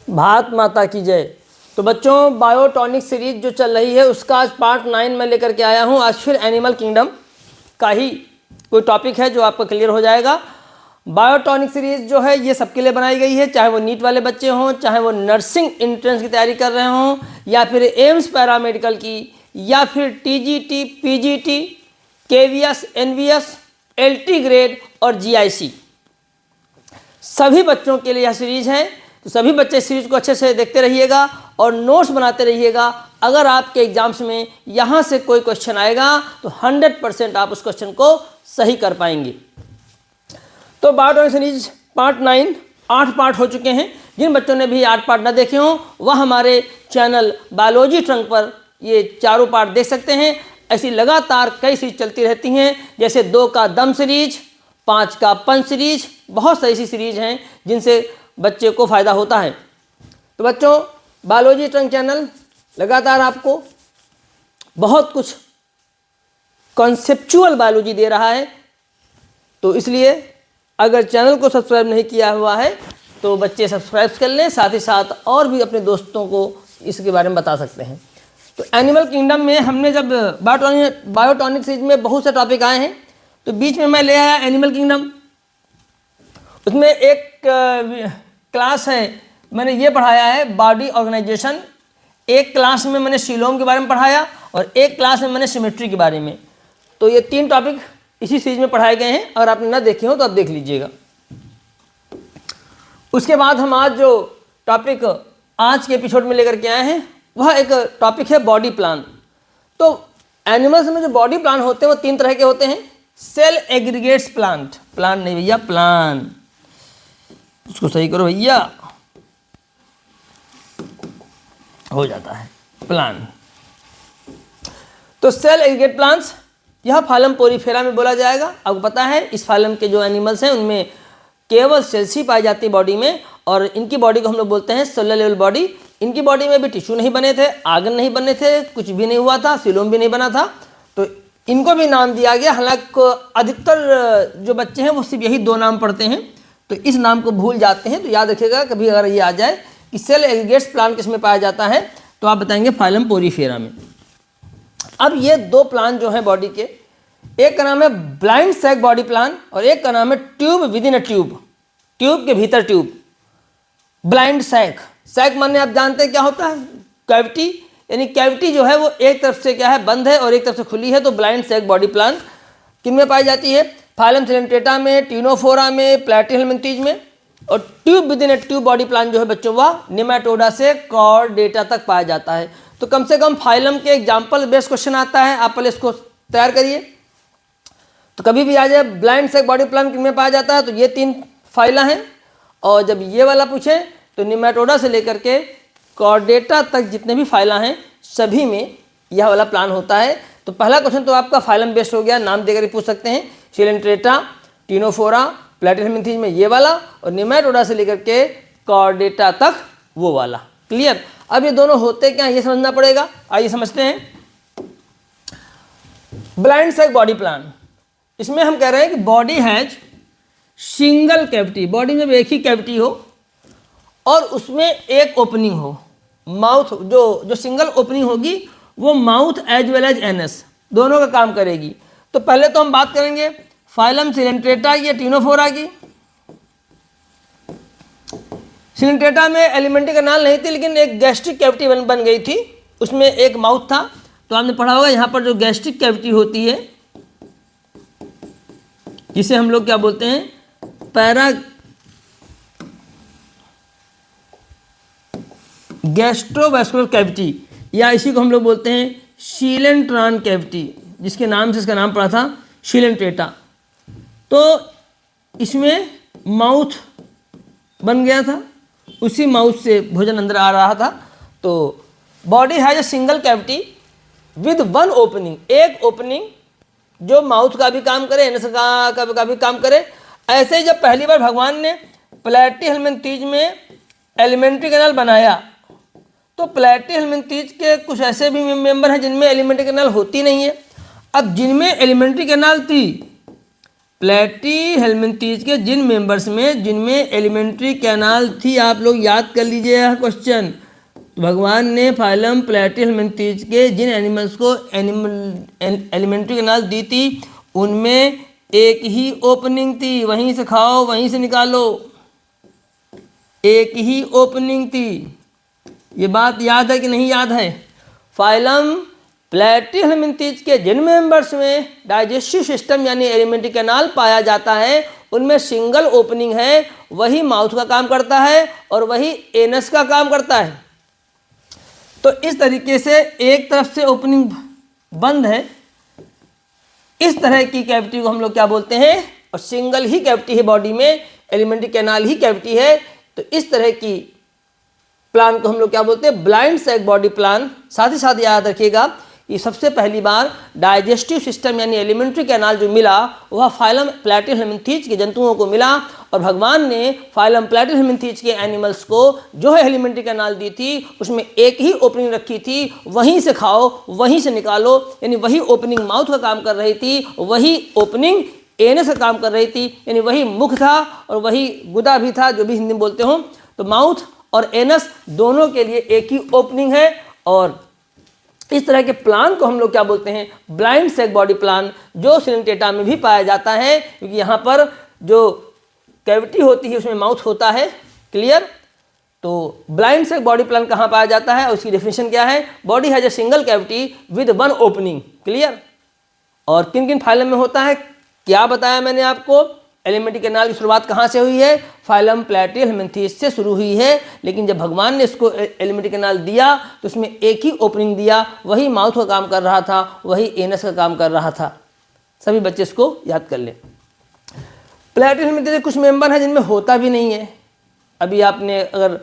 भारत माता की जय। तो बच्चों, बायोटॉनिक सीरीज जो चल रही है उसका आज पार्ट 9 में लेकर के आया हूँ। आज फिर एनिमल किंगडम का ही कोई टॉपिक है जो आपको क्लियर हो जाएगा। बायोटॉनिक सीरीज जो है ये सबके लिए बनाई गई है, चाहे वो नीट वाले बच्चे हों, चाहे वो नर्सिंग एंट्रेंस की तैयारी कर रहे हों, या फिर एम्स पैरामेडिकल की, या फिर TGT, PGT, KVS, NVS, LT grade और जीआईसी, सभी बच्चों के लिए यह सीरीज है। तो सभी बच्चे सीरीज को अच्छे से देखते रहिएगा और नोट्स बनाते रहिएगा। अगर आपके एग्जाम्स में यहाँ से कोई क्वेश्चन आएगा तो 100% आप उस क्वेश्चन को सही कर पाएंगे। तो बायोटॉनिक सीरीज पार्ट 9 8 पार्ट हो चुके हैं। जिन बच्चों ने भी 8 पार्ट ना देखे हों वह हमारे चैनल बायोलॉजी ट्रंक पर ये चारों पार्ट देख सकते हैं। ऐसी लगातार कई सीरीज चलती रहती हैं, जैसे 2 का दम सीरीज, 5 का पंच सीरीज, बहुत सारी ऐसी सीरीज हैं जिनसे बच्चे को फ़ायदा होता है। तो बच्चों, बायोलॉजी ट्रंक चैनल लगातार आपको बहुत कुछ कॉन्सेप्चुअल बायोलॉजी दे रहा है। तो इसलिए अगर चैनल को सब्सक्राइब नहीं किया हुआ है तो बच्चे सब्सक्राइब कर लें, साथ ही साथ और भी अपने दोस्तों को इसके बारे में बता सकते हैं। तो एनिमल किंगडम में हमने जब बायोटॉनिक सीरीज में बहुत से टॉपिक आए हैं, तो बीच में मैं ले आया एनिमल किंगडम। उसमें एक क्लास है, मैंने ये पढ़ाया है बॉडी ऑर्गेनाइजेशन। एक क्लास में मैंने सीलोम के बारे में पढ़ाया और एक क्लास में मैंने सिमेट्री के बारे में। तो ये 3 टॉपिक इसी सीरीज में पढ़ाए गए हैं। अगर आपने ना देखे हो तो आप देख लीजिएगा। उसके बाद हम आज जो टॉपिक आज के एपिसोड में लेकर के आए हैं वह एक टॉपिक है बॉडी प्लान। तो एनिमल्स में जो बॉडी प्लान होते हैं वो 3 तरह के होते हैं। सेल एग्रीगेट्स प्लांट, प्लांट नहीं भैया, प्लान, उसको सही करो भैया, हो जाता है प्लान। तो सेल एग्रीगेट प्लांट्स यह फाइलम पोरीफेरा में बोला जाएगा। आपको पता है इस फाइलम के जो एनिमल्स हैं उनमें केवल सेल्स ही पाई जाती है बॉडी में, और इनकी बॉडी को हम लोग बोलते हैं सेलुलर लेवल बॉडी। इनकी बॉडी में भी टिश्यू नहीं बने थे, आर्गन नहीं बने थे, कुछ भी नहीं हुआ था, सीलोम भी नहीं बना था। तो इनको भी नाम दिया गया। हालांकि अधिकतर जो बच्चे हैं वो सिर्फ यही 2 नाम पढ़ते हैं, तो इस नाम को भूल जाते हैं। तो याद रखिएगा कभी अगर ये आ जाए कि सेल एग्रीगेट्स प्लांट किस में पाया जाता है तो आप बताएंगे फाइलम पोरीफेरा में। अब ये 2 प्लान जो हैं बॉडी के, एक का नाम है ब्लाइंड सैक बॉडी प्लान और एक का नाम है tube with in a tube, tube के भीतर ट्यूब। ब्लाइंड सैक, सैक माने आप जानते हैं क्या होता है, कैविटी, यानी कैविटी जो है वो एक तरफ से क्या है बंद है और एक तरफ से खुली है। तो ब्लाइंड सैक बॉडी प्लान किन में पाई जाती है? फाइलम सिलेंट्रेटा में, टिनोफोरा में, प्लैटिहेल्मिंथीज में। और tube with in a tube body plan जो है बच्चों वह निमेटोडा से कॉर्डेटा तक पाया जाता है। तो कम से कम फाइलम के एग्जाम्पल बेस्ड क्वेश्चन आता है, आप पहले इसको तैयार करिए। तो कभी भी आ जाए ब्लाइंड सैक बॉडी प्लान किन में पाया जाता है, तो ये 3 फाइला हैं। और जब ये वाला पूछे तो निमेटोडा से लेकर के कॉर्डेटा तक जितने भी फाइला हैं सभी में यह वाला प्लान होता है। तो पहला क्वेश्चन तो आपका फाइलम बेस्ड हो गया, नाम देकर पूछ सकते हैं। सिलेंट्रेटा, टिनोफोरा, प्लैटिहेल्मिंथीज में ये वाला, और निमेटोडा से लेकर के कॉर्डेटा तक वो वाला। क्लियर? अब ये दोनों होते क्या ये समझना पड़ेगा। आइए समझते हैं। ब्लाइंड सैक बॉडी प्लान, इसमें हम कह रहे हैं कि body has single cavity, body में एक ही कैविटी हो और उसमें एक ओपनिंग हो। माउथ जो सिंगल ओपनिंग होगी वो mouth as well as anus दोनों का काम करेगी। तो पहले तो हम बात करेंगे फाइलम सिलेंट्रेटा या टिनोफोरा की। सिलेंट्रेटा में एलिमेंट्री कैनाल नहीं थी, लेकिन एक गैस्ट्रिक कैविटी बन गई थी, उसमें एक माउथ था। तो आपने पढ़ा होगा यहाँ पर जो गैस्ट्रिक कैविटी होती है जिसे हम लोग क्या बोलते हैं, गैस्ट्रोवैस्कुलर कैविटी, या इसी को हम लोग बोलते हैं शीलेंट्रान कैविटी, जिसके नाम से इसका नाम पड़ा था शीलेंट्रेटा। तो इसमें माउथ बन गया था, उसी माउथ से भोजन अंदर आ रहा था। तो body has a single cavity with 1 opening, एक ओपनिंग जो माउथ का भी काम करे, एनस का भी काम करे। ऐसे ही जब पहली बार भगवान ने प्लैटिहेल्मिंथीज में एलिमेंट्री कैनाल बनाया तो प्लैटिहेल्मिंथीज के कुछ ऐसे भी मेंबर हैं जिनमें एलिमेंट्री कैनाल होती नहीं है। अब जिनमें एलिमेंट्री कैनाल थी प्लेटिहेल्मिंथेस के जिन मेंबर्स में जिनमें एलिमेंट्री कैनाल थी, आप लोग याद कर लीजिए यह क्वेश्चन। भगवान ने फाइलम प्लेटिहेल्मिंथेस के जिन एनिमल्स को एलिमेंट्री कैनाल दी थी उनमें एक ही ओपनिंग थी, वहीं से खाओ वहीं से निकालो, एक ही ओपनिंग थी। ये बात याद है कि नहीं याद है? फाइलम प्लेटिहेल्मिंथेस के जिन मेंबर्स में डाइजेस्टिव सिस्टम यानी एलिमेंट्री कैनाल पाया जाता है उनमें सिंगल ओपनिंग है, वही माउथ का काम करता है और वही एनस का काम करता है। तो इस तरीके से एक तरफ से ओपनिंग बंद है, इस तरह की कैविटी को हम लोग क्या बोलते हैं, और सिंगल ही कैविटी है बॉडी में, एलिमेंट्री कैनाल ही कैविटी है। तो इस तरह की प्लान को हम लोग क्या बोलते हैं, ब्लाइंड सैक बॉडी प्लान। साथ ही साथ याद रखिएगा कि सबसे पहली बार डाइजेस्टिव सिस्टम यानी एलिमेंट्री कैनाल जो मिला वह फाइलम प्लेटिहेल्मिंथेस के जंतुओं को मिला, और भगवान ने फाइलम प्लेटिहेल्मिंथेस के एनिमल्स को जो है एलिमेंट्री कैनाल दी थी उसमें एक ही ओपनिंग रखी थी, वहीं से खाओ वहीं से निकालो, यानी वही ओपनिंग माउथ का काम कर रही थी, वही ओपनिंग एनस का काम कर रही थी, यानी वही मुख था और वही गुदा भी था, जो भी हिंदी में बोलते हो। तो माउथ और एनस दोनों के लिए एक ही ओपनिंग है, और इस तरह के प्लान को हम लोग क्या बोलते हैं, ब्लाइंड सैक बॉडी प्लान, जो सिनेंटेटा में भी पाया जाता है, क्योंकि यहाँ पर जो कैविटी होती है उसमें माउथ होता है। क्लियर? तो ब्लाइंड सैक बॉडी प्लान कहाँ पाया जाता है, उसकी डेफिनेशन क्या है, body has a single cavity with one opening. Clear? और किन किन फाइलम में होता है, क्या बताया मैंने आपको, एलिमेंट्री कैनाल की शुरुआत कहाँ से हुई है, फाइलम प्लेटिहेल्मिंथेस से शुरू हुई है, लेकिन जब भगवान ने इसको एलिमेंट्री कैनाल दिया तो उसमें एक ही ओपनिंग दिया, वही माउथ का काम कर रहा था, वही एनस का काम कर रहा था। सभी बच्चे इसको याद कर लें। प्लेटिहेल्मिंथेस के कुछ मेंबर हैं जिनमें होता भी नहीं है। अभी आपने अगर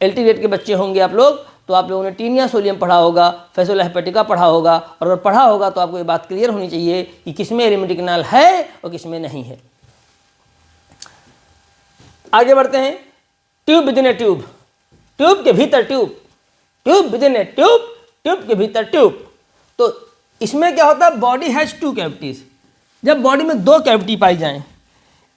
LT ग्रेड के बच्चे होंगे आप लोग, तो आप लोगों ने टीनिया सोलियम पढ़ा होगा, फेसोला हेपेटिका पढ़ा होगा, और अगर पढ़ा होगा तो आपको ये बात क्लियर होनी चाहिए कि किसमें एलिमेंट्री कैनाल है और किसमें नहीं है। आगे बढ़ते हैं। Tube within a tube, tube के भीतर tube, tube within a tube, tube के भीतर ट्यूब। तो इसमें क्या होता है, बॉडी हैज टू कैविटीज। जब बॉडी में दो कैविटी पाई जाएं,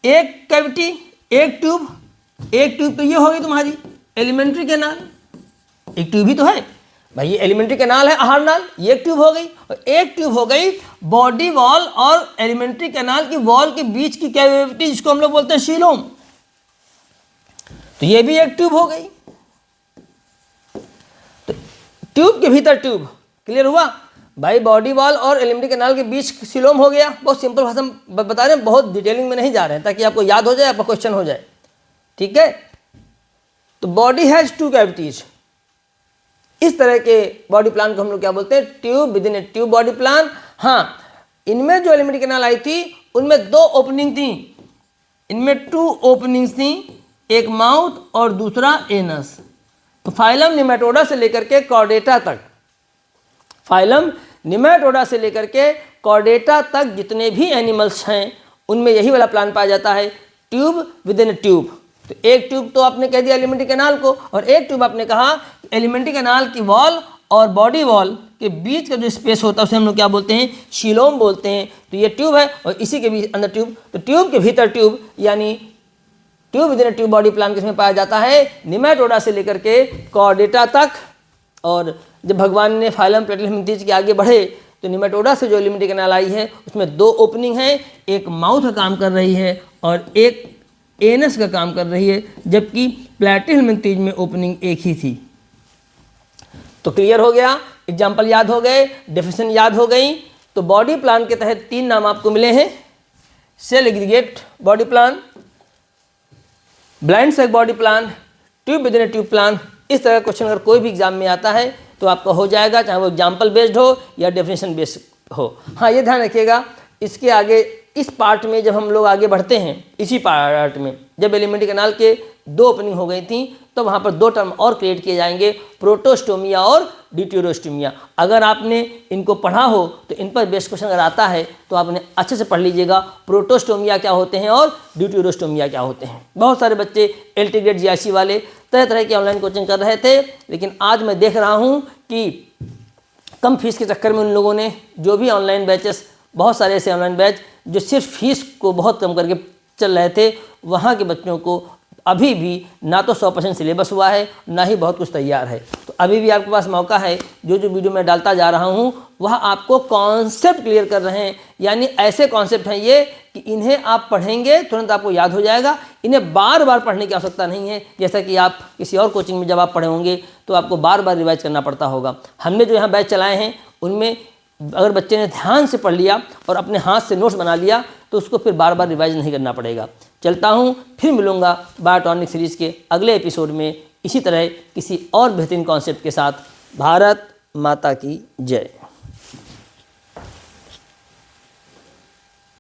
एक कैविटी एक ट्यूब, एक ट्यूब तो ये हो गई तुम्हारी एलिमेंट्री कैनाल, एक ट्यूब ही तो है भाई, ये एलिमेंट्री कैनाल है आहार नाल, ये एक ट्यूब हो गई, और एक ट्यूब हो गई बॉडी वॉल और एलिमेंट्री कैनाल की वॉल के बीच की कैविटी, जिसको हम लोग बोलते हैं सीलोम, तो ये भी एक ट्यूब हो गई। तो ट्यूब के भीतर ट्यूब, क्लियर हुआ भाई, बॉडी वॉल और एलिमेंट्री कैनाल के बीच सीलोम हो गया। बहुत सिंपल भाषा में बता रहे हैं, बहुत डिटेलिंग में नहीं जा रहे हैं, ताकि आपको याद हो जाए, आपका क्वेश्चन हो जाए। ठीक है? तो बॉडी हैज टू कैविटीज, इस तरह के बॉडी प्लान को हम लोग क्या बोलते हैं, tube within a tube body plan. हाँ, इनमें जो एलिमेंट्री कैनाल आई थी उनमें दो ओपनिंग थी, इनमें टू ओपनिंग्स थी, एक माउथ और दूसरा एनस। तो फाइलम निमेटोडा से लेकर के कॉर्डेटा तक, फाइलम निमेटोडा से लेकर के कॉर्डेटा तक जितने भी एनिमल्स हैं उनमें यही वाला प्लान पाया जाता है, tube within a tube. तो एक ट्यूब तो आपने कह दिया एलिमेंट्री कैनाल को, और एक ट्यूब आपने कहा एलिमेंट्री कैनाल की वॉल और बॉडी वॉल के बीच का जो स्पेस होता है उसे हम लोग क्या बोलते हैं, सीलोम बोलते हैं। तो ये ट्यूब है और इसी के बीच अंदर ट्यूब, तो ट्यूब के भीतर ट्यूब, यानी tube within a tube body plan किसमें पाया जाता है, निमेटोडा से लेकर के कॉर्डेटा तक। और जब भगवान ने फाइलम प्लेटिहेल्मिंथेस के आगे बढ़े तो निमेटोडा से जो एलिमेंट्री कैनाल आई है उसमें दो ओपनिंग है, एक माउथ का काम कर रही है और एक एनस का काम कर रही है, जबकि प्लेटिहेल्मिंथेस में ओपनिंग एक ही थी। तो क्लियर हो गया, एग्जाम्पल याद हो गए, डेफिनेशन याद हो गई। तो बॉडी प्लान के तहत तीन नाम आपको मिले हैं, cell aggregate body plan, blind sac body plan, tube within a tube plan. इस तरह का क्वेश्चन अगर कोई भी एग्जाम में आता है तो आपका हो जाएगा, चाहे वो एग्जाम्पल बेस्ड हो या डेफिनेशन बेस्ड हो। हाँ, ये ध्यान रखिएगा, इसके आगे इस पार्ट में जब हम लोग आगे बढ़ते हैं, इसी पार्ट में जब एलिमेंट्री कैनाल के दो ओपनिंग हो गई थी तो वहाँ पर दो टर्म और क्रिएट किए जाएंगे, प्रोटोस्टोमिया और ड्यूटेरोस्टोमिया। अगर आपने इनको पढ़ा हो तो इन पर बेस्ट क्वेश्चन अगर आता है तो आपने अच्छे से पढ़ लीजिएगा, प्रोटोस्टोमिया क्या होते हैं और ड्यूटेरोस्टोमिया क्या होते हैं। बहुत सारे बच्चे LT ग्रेड GIC वाले तरह तरह की ऑनलाइन कोचिंग कर रहे थे, लेकिन आज मैं देख रहा हूँ कि कम फीस के चक्कर में उन लोगों ने जो भी ऑनलाइन बैचेस बहुत सारे ऐसे ऑनलाइन बैच जो सिर्फ फीस को बहुत कम करके चल रहे थे, वहाँ के बच्चों को अभी भी ना तो 100% सिलेबस हुआ है, ना ही बहुत कुछ तैयार है। तो अभी भी आपके पास मौका है, जो जो वीडियो मैं डालता जा रहा हूँ वह आपको कॉन्सेप्ट क्लियर कर रहे हैं, यानी ऐसे कॉन्सेप्ट हैं ये कि इन्हें आप पढ़ेंगे तुरंत आपको याद हो जाएगा, इन्हें बार बार पढ़ने की आवश्यकता नहीं है। जैसा कि आप किसी और कोचिंग में जब आप पढ़े होंगे तो आपको बार बार रिवाइज करना पड़ता होगा। हमने जो यहाँ बैच चलाए हैं उनमें अगर बच्चे ने ध्यान से पढ़ लिया और अपने हाथ से नोट्स बना लिया तो उसको फिर बार बार रिवाइज नहीं करना पड़ेगा। चलता हूँ, फिर मिलूँगा बायोटॉनिक सीरीज़ के अगले एपिसोड में इसी तरह किसी और बेहतरीन कॉन्सेप्ट के साथ। भारत माता की जय।